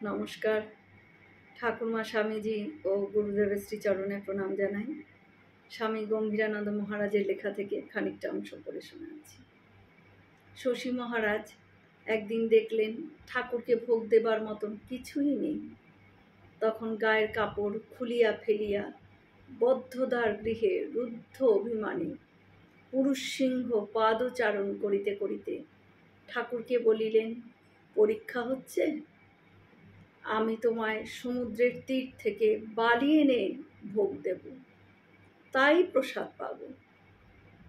নমস্কার। ঠাকুরমা স্বামীজি ও গুরুদেবের শ্রীচরণে প্রণাম জানাই। স্বামী গম্ভীরানন্দ মহারাজের লেখা থেকে খানিকটা অংশ পড়ে শোনাচ্ছি। শশী মহারাজ একদিন দেখলেন ঠাকুরকে ভোগ দেবার মতন কিছুই নেই। তখন গায়ের কাপড় খুলিয়া ফেলিয়া বদ্ধদ্বার গৃহে রুদ্ধ অভিমানী পুরুষ সিংহ পাদচারণ করিতে করিতে ঠাকুরকে বলিলেন, পরীক্ষা হচ্ছে, আমি তোমায় সমুদ্রের তীর থেকে বালি এনে ভোগ দেব, তাই প্রসাদ পাব।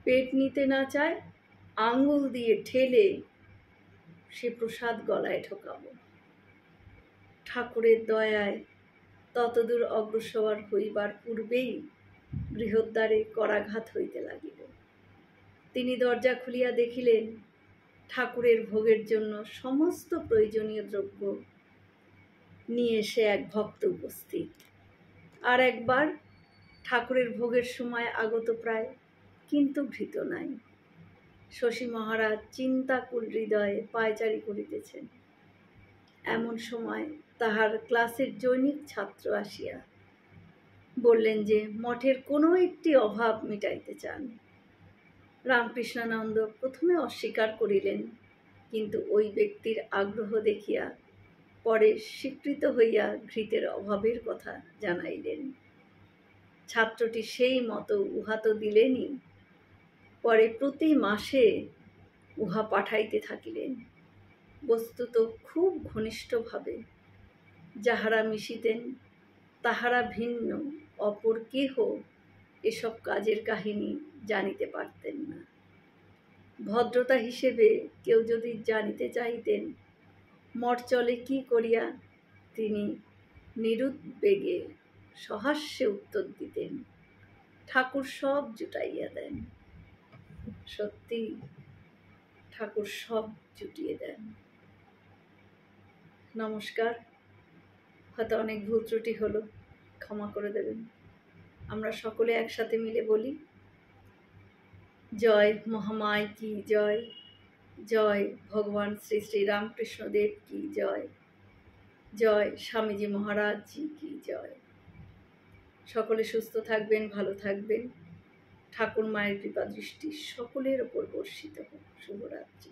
পেট নিতে না চায়, আঙুল দিয়ে ঠেলে সে প্রসাদ গলায় ঢোকাব। ঠাকুরের দয়ায় ততদূর অগ্রসর হইবার পূর্বেই গৃহদ্বারে করাঘাত হইতে লাগিল। তিনি দরজা খুলিয়া দেখিলেন ঠাকুরের ভোগের জন্য সমস্ত প্রয়োজনীয় দ্রব্য নিয়ে এসে এক ভক্ত উপস্থিত। আর একবার ঠাকুরের ভোগের সময় আগত প্রায়, কিন্তু ভীত নাই। শশী মহারাজ চিন্তাকুল হৃদয়ে পায়চারি করিতেছেন। এমন সময় তাহার ক্লাসের জৈনিক ছাত্র আসিয়া বললেন যে মঠের কোনো একটি অভাব মিটাইতে চান। রামকৃষ্ণানন্দ প্রথমে অস্বীকার করিলেন, কিন্তু ওই ব্যক্তির আগ্রহ দেখিয়া পরে স্বীকৃত হইয়া ঘৃতের অভাবের কথা জানাইলেন। ছাত্রটি সেই মতো উহা তো দিলেনই, পরে প্রতি মাসে উহা পাঠাইতে থাকিলেন। বস্তুত খুব ঘনিষ্ঠভাবে যাহারা মিশিতেন তাহারা ভিন্ন অপর কেহ এসব কাজের কাহিনী জানিতে পারতেন না। ভদ্রতা হিসেবে কেউ যদি জানিতে চাহিতেন মঠ চলে কি করিয়া, তিনি নিরুদ্বেগে সহাস্যে উত্তর দিতেন, ঠাকুর সব জুটাইয়া দেন। সত্যি ঠাকুর সব জুটিয়ে দেন। নমস্কার। হয়তো অনেক ভুল ত্রুটি হলো, ক্ষমা করে দেবেন। আমরা সকলে একসাথে মিলে বলি, জয় মহামায় কি জয়, জয় ভগবান শ্রী শ্রী রামকৃষ্ণদেব কি জয়, জয় স্বামীজি মহারাজ জি কি জয়। সকলে সুস্থ থাকবেন, ভালো থাকবেন। ঠাকুর মায়ের কৃপা দৃষ্টি সকলের ওপর বর্ষিত হোক। শুভরাত্রি।